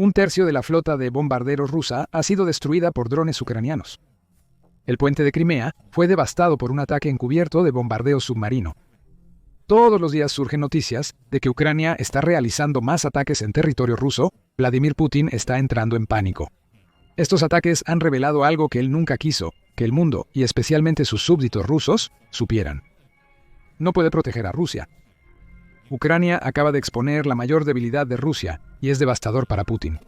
un tercio de la flota de bombarderos rusa ha sido destruida por drones ucranianos. El puente de Crimea fue devastado por un ataque encubierto de bombardeo submarino. Todos los días surgen noticias de que Ucrania está realizando más ataques en territorio ruso. Vladimir Putin está entrando en pánico. Estos ataques han revelado algo que él nunca quiso que el mundo, y especialmente sus súbditos rusos, supieran. No puede proteger a Rusia. Ucrania acaba de exponer la mayor debilidad de Rusia, y es devastador para Putin.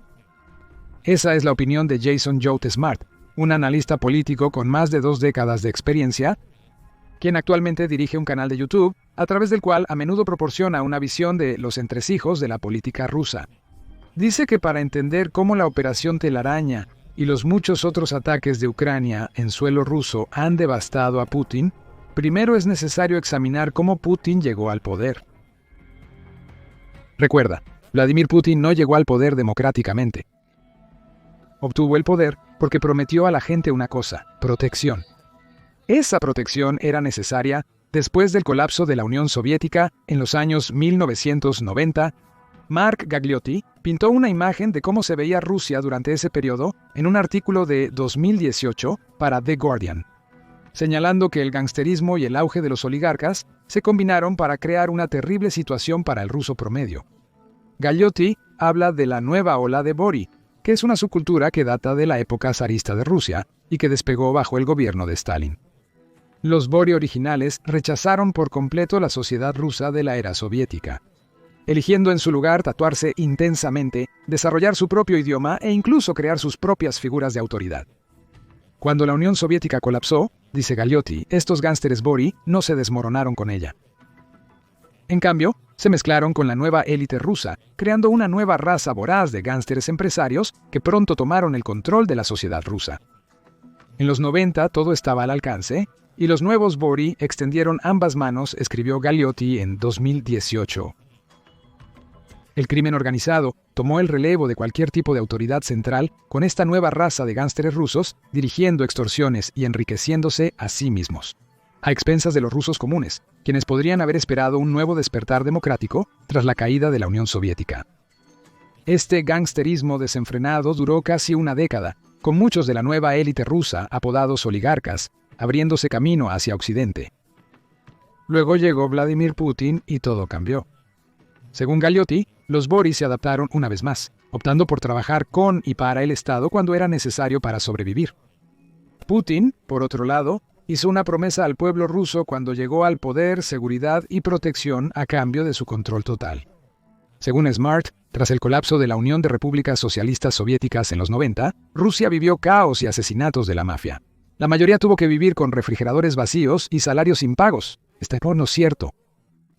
Esa es la opinión de Jason Jote Smart, un analista político con más de 2 décadas de experiencia, quien actualmente dirige un canal de YouTube, a través del cual a menudo proporciona una visión de los entresijos de la política rusa. Dice que para entender cómo la Operación Telaraña y los muchos otros ataques de Ucrania en suelo ruso han devastado a Putin, primero es necesario examinar cómo Putin llegó al poder. Recuerda, Vladimir Putin no llegó al poder democráticamente. Obtuvo el poder porque prometió a la gente una cosa: protección. Esa protección era necesaria después del colapso de la Unión Soviética en los años 1990. Mark Gagliotti pintó una imagen de cómo se veía Rusia durante ese periodo en un artículo de 2018 para The Guardian, señalando que el gangsterismo y el auge de los oligarcas se combinaron para crear una terrible situación para el ruso promedio. Gagliotti habla de la nueva ola de Bori, que es una subcultura que data de la época zarista de Rusia y que despegó bajo el gobierno de Stalin. Los Bori originales rechazaron por completo la sociedad rusa de la era soviética, eligiendo en su lugar tatuarse intensamente, desarrollar su propio idioma e incluso crear sus propias figuras de autoridad. Cuando la Unión Soviética colapsó, dice Gagliotti, estos gánsteres Bori no se desmoronaron con ella. En cambio, se mezclaron con la nueva élite rusa, creando una nueva raza voraz de gánsteres empresarios que pronto tomaron el control de la sociedad rusa. En los 90 todo estaba al alcance, y los nuevos Bori extendieron ambas manos, escribió Gagliotti en 2018. El crimen organizado tomó el relevo de cualquier tipo de autoridad central con esta nueva raza de gánsteres rusos, dirigiendo extorsiones y enriqueciéndose a sí mismos, a expensas de los rusos comunes, quienes podrían haber esperado un nuevo despertar democrático tras la caída de la Unión Soviética. Este gangsterismo desenfrenado duró casi una década, con muchos de la nueva élite rusa, apodados oligarcas, abriéndose camino hacia Occidente. Luego llegó Vladimir Putin y todo cambió. Según Gagliotti, los Bori se adaptaron una vez más, optando por trabajar con y para el Estado cuando era necesario para sobrevivir. Putin, por otro lado, hizo una promesa al pueblo ruso cuando llegó al poder: seguridad y protección a cambio de su control total. Según Smart, tras el colapso de la Unión de Repúblicas Socialistas Soviéticas en los 90, Rusia vivió caos y asesinatos de la mafia. La mayoría tuvo que vivir con refrigeradores vacíos y salarios impagos. Esto no es cierto.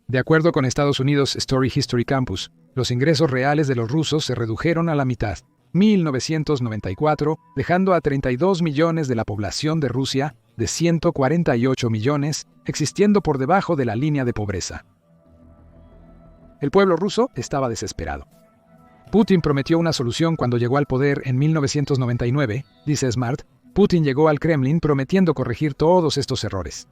De acuerdo con Estados Unidos Story History Campus, los ingresos reales de los rusos se redujeron a la mitad, 1994, dejando a 32 millones de la población de Rusia, de 148 millones, existiendo por debajo de la línea de pobreza. El pueblo ruso estaba desesperado. Putin prometió una solución cuando llegó al poder en 1999, dice Smart. Putin llegó al Kremlin prometiendo corregir todos estos errores.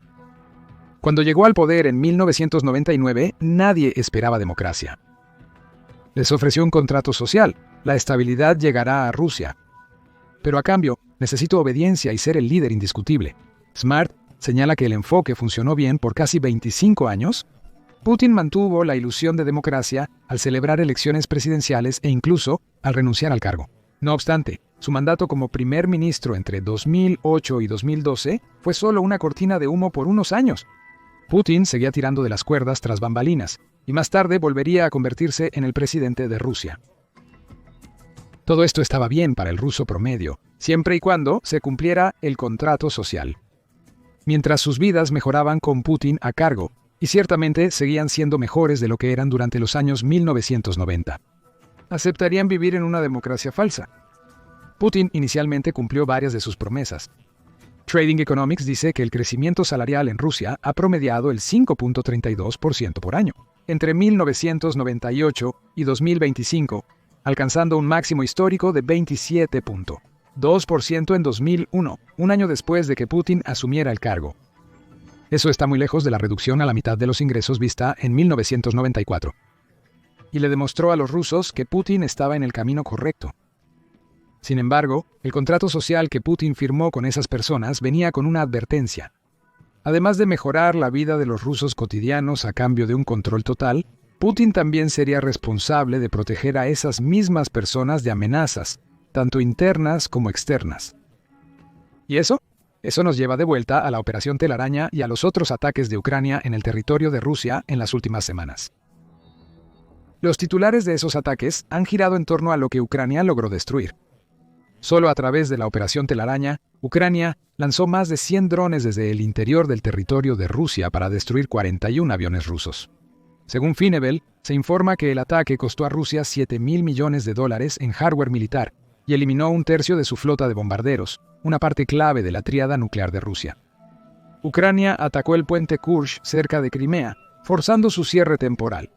Cuando llegó al poder en 1999, nadie esperaba democracia. Les ofreció un contrato social: la estabilidad llegará a Rusia. Pero a cambio, necesito obediencia y ser el líder indiscutible. Smart señala que el enfoque funcionó bien por casi 25 años. Putin mantuvo la ilusión de democracia al celebrar elecciones presidenciales e incluso al renunciar al cargo. No obstante, su mandato como primer ministro entre 2008 y 2012 fue solo una cortina de humo por unos años. Putin seguía tirando de las cuerdas tras bambalinas, y más tarde volvería a convertirse en el presidente de Rusia. Todo esto estaba bien para el ruso promedio, siempre y cuando se cumpliera el contrato social. Mientras sus vidas mejoraban con Putin a cargo, y ciertamente seguían siendo mejores de lo que eran durante los años 1990. Aceptarían vivir en una democracia falsa. Putin inicialmente cumplió varias de sus promesas. Trading Economics dice que el crecimiento salarial en Rusia ha promediado el 5.32% por año, entre 1998 y 2025, alcanzando un máximo histórico de 27.2% en 2001, un año después de que Putin asumiera el cargo. Eso está muy lejos de la reducción a la mitad de los ingresos vista en 1994. y le demostró a los rusos que Putin estaba en el camino correcto. Sin embargo, el contrato social que Putin firmó con esas personas venía con una advertencia. Además de mejorar la vida de los rusos cotidianos a cambio de un control total, Putin también sería responsable de proteger a esas mismas personas de amenazas, tanto internas como externas. ¿Y eso? Eso nos lleva de vuelta a la Operación Telaraña y a los otros ataques de Ucrania en el territorio de Rusia en las últimas semanas. Los titulares de esos ataques han girado en torno a lo que Ucrania logró destruir. Solo a través de la Operación Telaraña, Ucrania lanzó más de 100 drones desde el interior del territorio de Rusia para destruir 41 aviones rusos. Según Finevel, se informa que el ataque costó a Rusia $7.000 millones en hardware militar y eliminó un tercio de su flota de bombarderos, una parte clave de la tríada nuclear de Rusia. Ucrania atacó el puente Kursk cerca de Crimea, forzando su cierre temporal.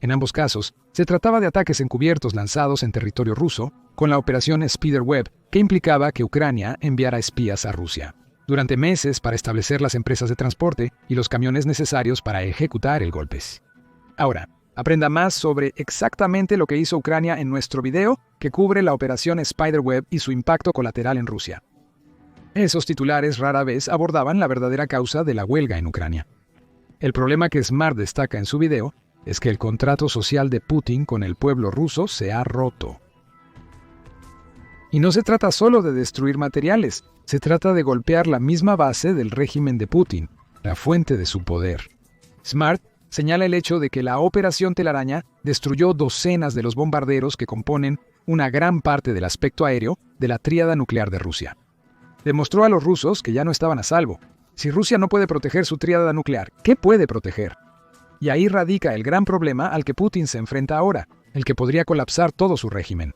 En ambos casos, se trataba de ataques encubiertos lanzados en territorio ruso, con la operación Spiderweb, que implicaba que Ucrania enviara espías a Rusia durante meses para establecer las empresas de transporte y los camiones necesarios para ejecutar el golpe. Ahora, aprenda más sobre exactamente lo que hizo Ucrania en nuestro video que cubre la operación Spiderweb y su impacto colateral en Rusia. Esos titulares rara vez abordaban la verdadera causa de la huelga en Ucrania. El problema que Smart destaca en su video es que el contrato social de Putin con el pueblo ruso se ha roto. Y no se trata solo de destruir materiales, se trata de golpear la misma base del régimen de Putin, la fuente de su poder. Smart señala el hecho de que la Operación Telaraña destruyó docenas de los bombarderos que componen una gran parte del aspecto aéreo de la tríada nuclear de Rusia. Demostró a los rusos que ya no estaban a salvo. Si Rusia no puede proteger su tríada nuclear, ¿qué puede proteger? Y ahí radica el gran problema al que Putin se enfrenta ahora, el que podría colapsar todo su régimen.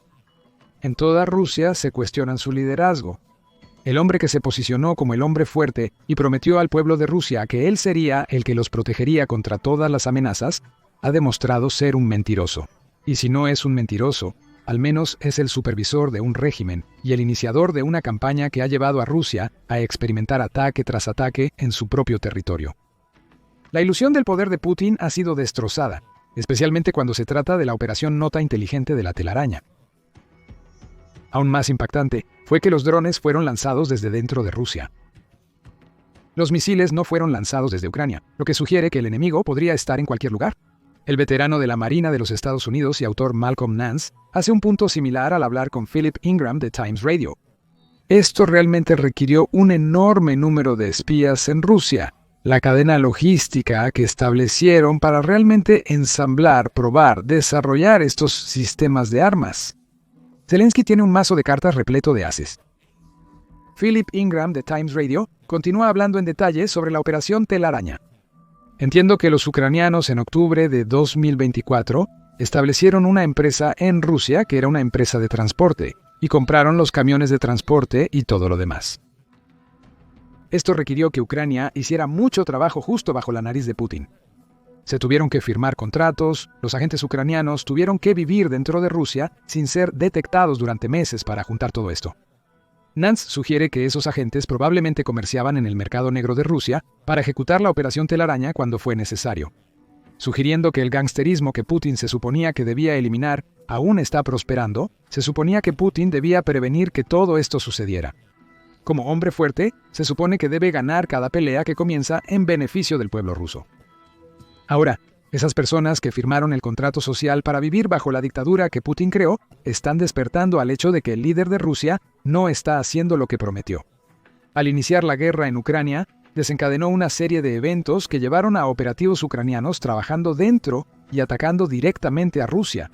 En toda Rusia se cuestionan su liderazgo. El hombre que se posicionó como el hombre fuerte y prometió al pueblo de Rusia que él sería el que los protegería contra todas las amenazas, ha demostrado ser un mentiroso. Y si no es un mentiroso, al menos es el supervisor de un régimen y el iniciador de una campaña que ha llevado a Rusia a experimentar ataque tras ataque en su propio territorio. La ilusión del poder de Putin ha sido destrozada, especialmente cuando se trata de la operación nota inteligente de la telaraña. Aún más impactante fue que los drones fueron lanzados desde dentro de Rusia. Los misiles no fueron lanzados desde Ucrania, lo que sugiere que el enemigo podría estar en cualquier lugar. El veterano de la Marina de los Estados Unidos y autor Malcolm Nance hace un punto similar al hablar con Philip Ingram de Times Radio. Esto realmente requirió un enorme número de espías en Rusia, la cadena logística que establecieron para realmente ensamblar, probar, desarrollar estos sistemas de armas. Zelensky tiene un mazo de cartas repleto de ases. Philip Ingram de Times Radio continúa hablando en detalle sobre la operación Telaraña. Entiendo que los ucranianos en octubre de 2024 establecieron una empresa en Rusia que era una empresa de transporte y compraron los camiones de transporte y todo lo demás. Esto requirió que Ucrania hiciera mucho trabajo justo bajo la nariz de Putin. Se tuvieron que firmar contratos, los agentes ucranianos tuvieron que vivir dentro de Rusia sin ser detectados durante meses para juntar todo esto. Nance sugiere que esos agentes probablemente comerciaban en el mercado negro de Rusia para ejecutar la operación Telaraña cuando fue necesario, sugiriendo que el gangsterismo que Putin se suponía que debía eliminar aún está prosperando. Se suponía que Putin debía prevenir que todo esto sucediera. Como hombre fuerte, se supone que debe ganar cada pelea que comienza en beneficio del pueblo ruso. Ahora, esas personas que firmaron el contrato social para vivir bajo la dictadura que Putin creó, están despertando al hecho de que el líder de Rusia no está haciendo lo que prometió. Al iniciar la guerra en Ucrania, desencadenó una serie de eventos que llevaron a operativos ucranianos trabajando dentro y atacando directamente a Rusia.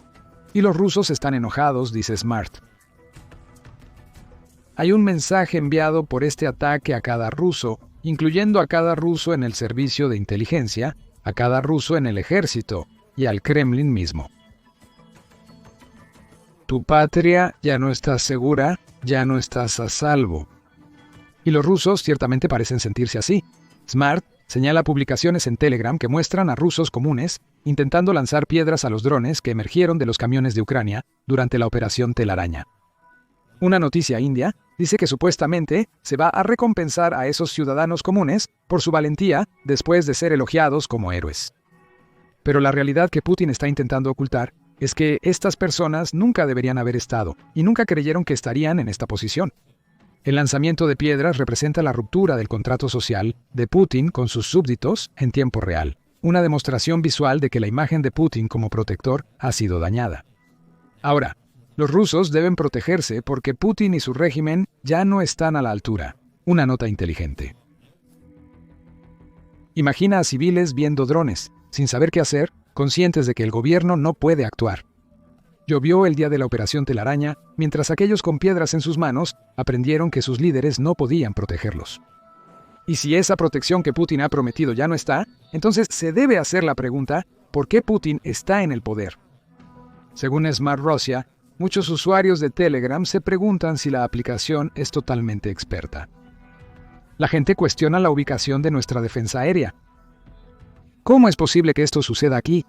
Y los rusos están enojados, dice Smart. Hay un mensaje enviado por este ataque a cada ruso, incluyendo a cada ruso en el servicio de inteligencia, a cada ruso en el ejército y al Kremlin mismo. Tu patria ya no está segura, ya no estás a salvo. Y los rusos ciertamente parecen sentirse así. Smart señala publicaciones en Telegram que muestran a rusos comunes intentando lanzar piedras a los drones que emergieron de los camiones de Ucrania durante la operación Telaraña. Una noticia india dice que supuestamente se va a recompensar a esos ciudadanos comunes por su valentía después de ser elogiados como héroes. Pero la realidad que Putin está intentando ocultar es que estas personas nunca deberían haber estado y nunca creyeron que estarían en esta posición. El lanzamiento de piedras representa la ruptura del contrato social de Putin con sus súbditos en tiempo real, una demostración visual de que la imagen de Putin como protector ha sido dañada. Ahora, los rusos deben protegerse porque Putin y su régimen ya no están a la altura. Una nota inteligente. Imagina a civiles viendo drones, sin saber qué hacer, conscientes de que el gobierno no puede actuar. Llovió el día de la Operación Telaraña, mientras aquellos con piedras en sus manos aprendieron que sus líderes no podían protegerlos. Y si esa protección que Putin ha prometido ya no está, entonces se debe hacer la pregunta, ¿por qué Putin está en el poder? Según Smart Russia, muchos usuarios de Telegram se preguntan si la aplicación es totalmente experta. La gente cuestiona la ubicación de nuestra defensa aérea. ¿Cómo es posible que esto suceda aquí?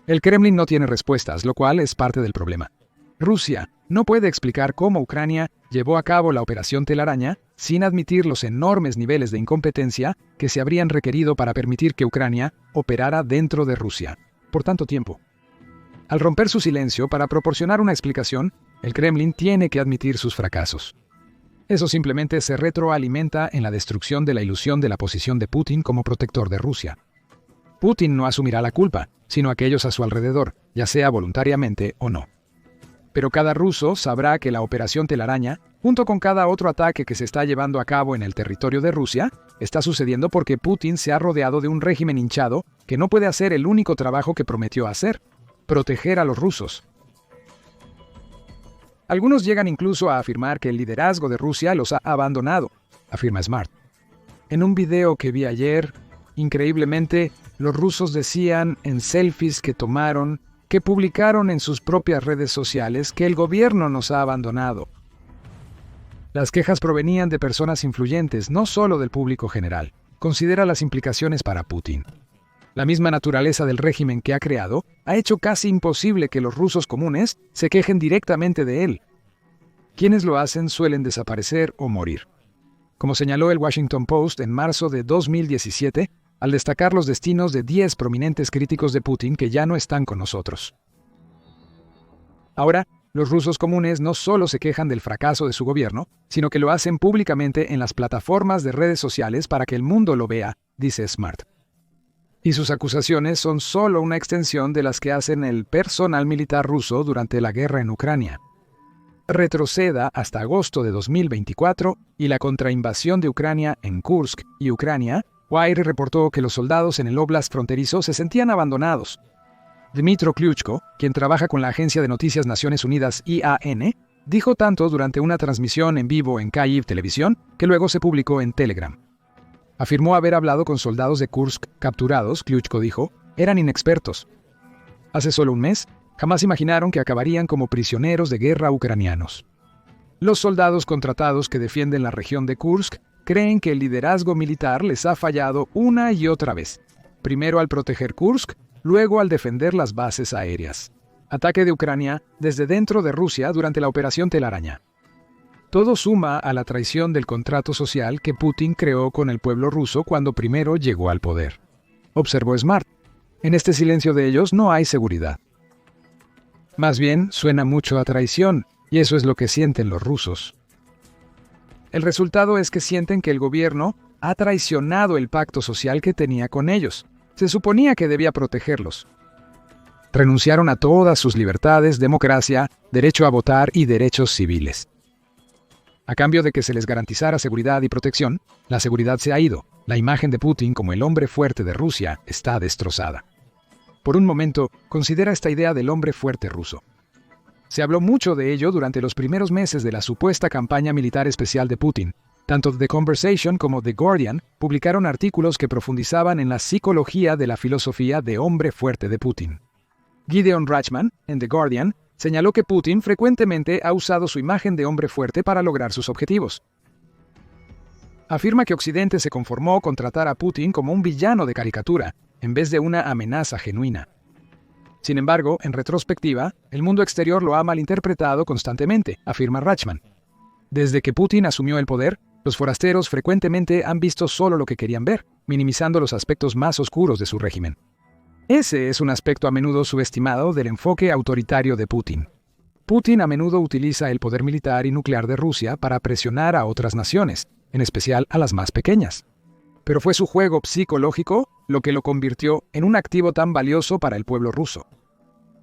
El Kremlin no tiene respuestas, lo cual es parte del problema. Rusia no puede explicar cómo Ucrania llevó a cabo la Operación Telaraña sin admitir los enormes niveles de incompetencia que se habrían requerido para permitir que Ucrania operara dentro de Rusia por tanto tiempo. Al romper su silencio para proporcionar una explicación, el Kremlin tiene que admitir sus fracasos. Eso simplemente se retroalimenta en la destrucción de la ilusión de la posición de Putin como protector de Rusia. Putin no asumirá la culpa, sino aquellos a su alrededor, ya sea voluntariamente o no. Pero cada ruso sabrá que la Operación Telaraña, junto con cada otro ataque que se está llevando a cabo en el territorio de Rusia, está sucediendo porque Putin se ha rodeado de un régimen hinchado que no puede hacer el único trabajo que prometió hacer: proteger a los rusos. Algunos llegan incluso a afirmar que el liderazgo de Rusia los ha abandonado, afirma Smart. En un video que vi ayer, increíblemente, los rusos decían en selfies que tomaron, que publicaron en sus propias redes sociales, que el gobierno nos ha abandonado. Las quejas provenían de personas influyentes, no solo del público general. Considera las implicaciones para Putin. La misma naturaleza del régimen que ha creado ha hecho casi imposible que los rusos comunes se quejen directamente de él. Quienes lo hacen suelen desaparecer o morir. Como señaló el Washington Post en marzo de 2017, al destacar los destinos de 10 prominentes críticos de Putin que ya no están con nosotros. Ahora, los rusos comunes no solo se quejan del fracaso de su gobierno, sino que lo hacen públicamente en las plataformas de redes sociales para que el mundo lo vea, dice Smart. Y sus acusaciones son solo una extensión de las que hacen el personal militar ruso durante la guerra en Ucrania. Retroceda hasta agosto de 2024 y la contrainvasión de Ucrania en Kursk y Ucrania, Wire reportó que los soldados en el Oblast fronterizo se sentían abandonados. Dmytro Klyuchko, quien trabaja con la agencia de noticias Naciones Unidas IAN, dijo tanto durante una transmisión en vivo en Kyiv Televisión que luego se publicó en Telegram. Afirmó haber hablado con soldados de Kursk capturados, Klyuchko dijo, eran inexpertos. Hace solo un mes, jamás imaginaron que acabarían como prisioneros de guerra ucranianos. Los soldados contratados que defienden la región de Kursk creen que el liderazgo militar les ha fallado una y otra vez. Primero al proteger Kursk, luego al defender las bases aéreas. Ataque de Ucrania desde dentro de Rusia durante la Operación Telaraña. Todo suma a la traición del contrato social que Putin creó con el pueblo ruso cuando primero llegó al poder. Observó Smart. En este silencio de ellos no hay seguridad. Más bien, suena mucho a traición, y eso es lo que sienten los rusos. El resultado es que sienten que el gobierno ha traicionado el pacto social que tenía con ellos. Se suponía que debía protegerlos. Renunciaron a todas sus libertades, democracia, derecho a votar y derechos civiles. A cambio de que se les garantizara seguridad y protección, la seguridad se ha ido. La imagen de Putin como el hombre fuerte de Rusia está destrozada. Por un momento, considera esta idea del hombre fuerte ruso. Se habló mucho de ello durante los primeros meses de la supuesta campaña militar especial de Putin. Tanto The Conversation como The Guardian publicaron artículos que profundizaban en la psicología de la filosofía de hombre fuerte de Putin. Gideon Rachman, en The Guardian, señaló que Putin frecuentemente ha usado su imagen de hombre fuerte para lograr sus objetivos. Afirma que Occidente se conformó con tratar a Putin como un villano de caricatura, en vez de una amenaza genuina. Sin embargo, en retrospectiva, el mundo exterior lo ha malinterpretado constantemente, afirma Rachman. Desde que Putin asumió el poder, Los forasteros frecuentemente han visto solo lo que querían ver, minimizando los aspectos más oscuros de su régimen. Ese es un aspecto a menudo subestimado del enfoque autoritario de Putin. Putin a menudo utiliza el poder militar y nuclear de Rusia para presionar a otras naciones, en especial a las más pequeñas. Pero fue su juego psicológico lo que lo convirtió en un activo tan valioso para el pueblo ruso.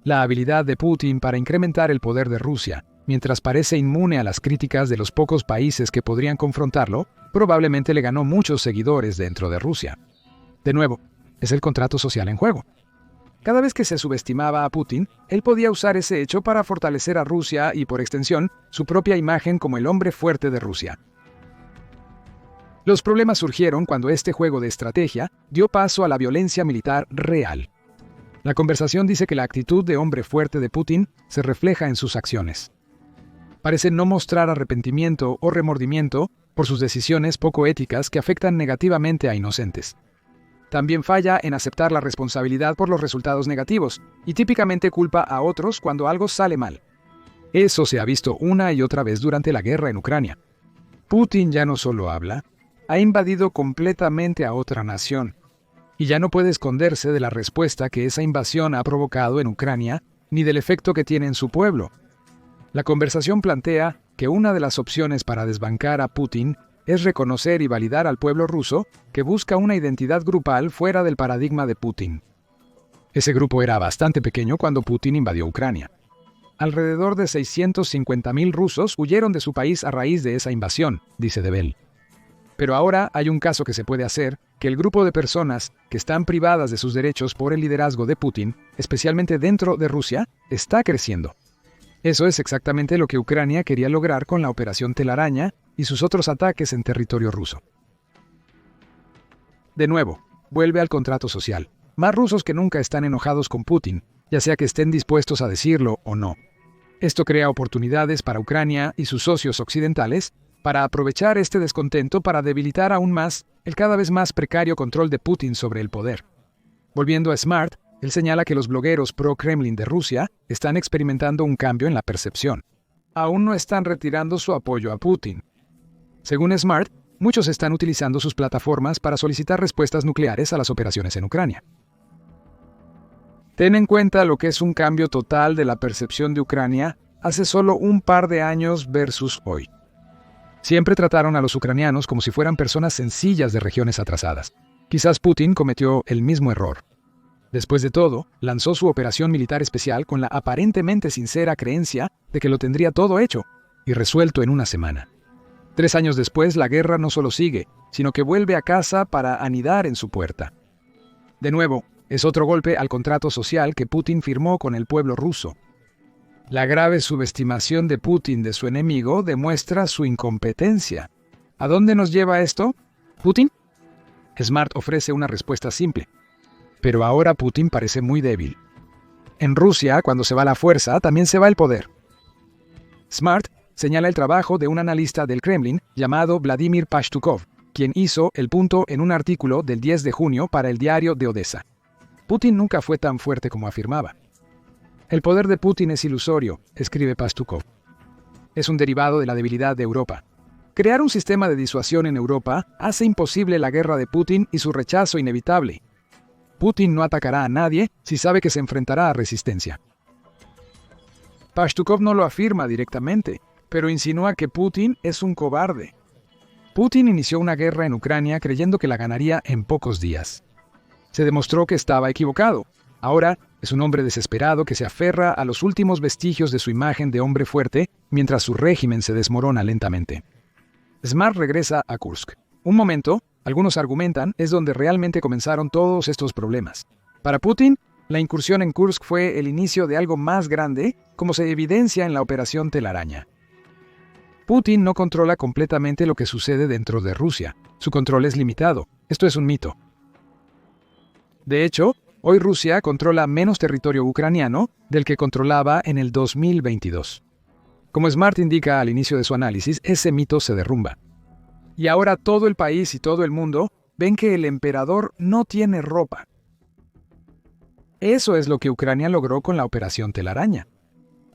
La habilidad de Putin para incrementar el poder de Rusia, mientras parece inmune a las críticas de los pocos países que podrían confrontarlo, probablemente le ganó muchos seguidores dentro de Rusia. De nuevo, es el contrato social en juego. Cada vez que se subestimaba a Putin, él podía usar ese hecho para fortalecer a Rusia y, por extensión, su propia imagen como el hombre fuerte de Rusia. Los problemas surgieron cuando este juego de estrategia dio paso a la violencia militar real. La conversación dice que la actitud de hombre fuerte de Putin se refleja en sus acciones. Parece no mostrar arrepentimiento o remordimiento por sus decisiones poco éticas que afectan negativamente a inocentes. También falla en aceptar la responsabilidad por los resultados negativos y típicamente culpa a otros cuando algo sale mal. Eso se ha visto una y otra vez durante la guerra en Ucrania. Putin ya no solo habla, ha invadido completamente a otra nación. Y ya no puede esconderse de la respuesta que esa invasión ha provocado en Ucrania, ni del efecto que tiene en su pueblo. La conversación plantea que una de las opciones para desbancar a Putin es reconocer y validar al pueblo ruso que busca una identidad grupal fuera del paradigma de Putin. Ese grupo era bastante pequeño cuando Putin invadió Ucrania. Alrededor de 650.000 rusos huyeron de su país a raíz de esa invasión, dice Debel. Pero ahora hay un caso que se puede hacer, que el grupo de personas que están privadas de sus derechos por el liderazgo de Putin, especialmente dentro de Rusia, está creciendo. Eso es exactamente lo que Ucrania quería lograr con la Operación Telaraña y sus otros ataques en territorio ruso. De nuevo, vuelve al contrato social. Más rusos que nunca están enojados con Putin, ya sea que estén dispuestos a decirlo o no. Esto crea oportunidades para Ucrania y sus socios occidentales para aprovechar este descontento para debilitar aún más el cada vez más precario control de Putin sobre el poder. Volviendo a Smart, él señala que los blogueros pro-Kremlin de Rusia están experimentando un cambio en la percepción. Aún no están retirando su apoyo a Putin. Según Smart, muchos están utilizando sus plataformas para solicitar respuestas nucleares a las operaciones en Ucrania. Ten en cuenta lo que es un cambio total de la percepción de Ucrania hace solo un par de años versus hoy. Siempre trataron a los ucranianos como si fueran personas sencillas de regiones atrasadas. Quizás Putin cometió el mismo error. Después de todo, lanzó su operación militar especial con la aparentemente sincera creencia de que lo tendría todo hecho y resuelto en una semana. 3 años después, la guerra no solo sigue, sino que vuelve a casa para anidar en su puerta. De nuevo, es otro golpe al contrato social que Putin firmó con el pueblo ruso. La grave subestimación de Putin de su enemigo demuestra su incompetencia. ¿A dónde nos lleva esto? ¿Putin? Smart ofrece una respuesta simple. Pero ahora Putin parece muy débil. En Rusia, cuando se va la fuerza, también se va el poder. Smart señala el trabajo de un analista del Kremlin llamado Vladimir Pashtukov, quien hizo el punto en un artículo del 10 de junio para el diario de Odessa. Putin nunca fue tan fuerte como afirmaba. El poder de Putin es ilusorio, escribe Pashtukov. Es un derivado de la debilidad de Europa. Crear un sistema de disuasión en Europa hace imposible la guerra de Putin y su rechazo inevitable. Putin no atacará a nadie si sabe que se enfrentará a resistencia. Pashtukov no lo afirma directamente, pero insinúa que Putin es un cobarde. Putin inició una guerra en Ucrania creyendo que la ganaría en pocos días. Se demostró que estaba equivocado. Ahora es un hombre desesperado que se aferra a los últimos vestigios de su imagen de hombre fuerte mientras su régimen se desmorona lentamente. Smart regresa a Kursk. Un momento, algunos argumentan, es donde realmente comenzaron todos estos problemas. Para Putin, la incursión en Kursk fue el inicio de algo más grande, como se evidencia en la Operación Telaraña. Putin no controla completamente lo que sucede dentro de Rusia. Su control es limitado. Esto es un mito. De hecho, hoy Rusia controla menos territorio ucraniano del que controlaba en el 2022. Como Smart indica al inicio de su análisis, ese mito se derrumba. Y ahora todo el país y todo el mundo ven que el emperador no tiene ropa. Eso es lo que Ucrania logró con la Operación Telaraña.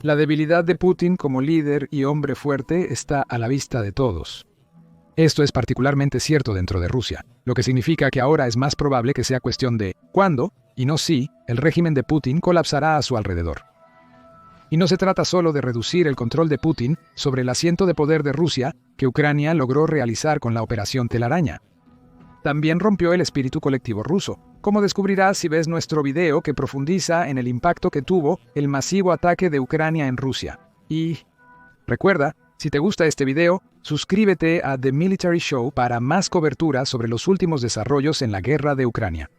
La debilidad de Putin como líder y hombre fuerte está a la vista de todos. Esto es particularmente cierto dentro de Rusia, lo que significa que ahora es más probable que sea cuestión de cuándo, y no si, el régimen de Putin colapsará a su alrededor. Y no se trata solo de reducir el control de Putin sobre el asiento de poder de Rusia que Ucrania logró realizar con la Operación Telaraña. También rompió el espíritu colectivo ruso, como descubrirás si ves nuestro video que profundiza en el impacto que tuvo el masivo ataque de Ucrania en Rusia. Y recuerda, si te gusta este video, suscríbete a The Military Show para más cobertura sobre los últimos desarrollos en la guerra de Ucrania.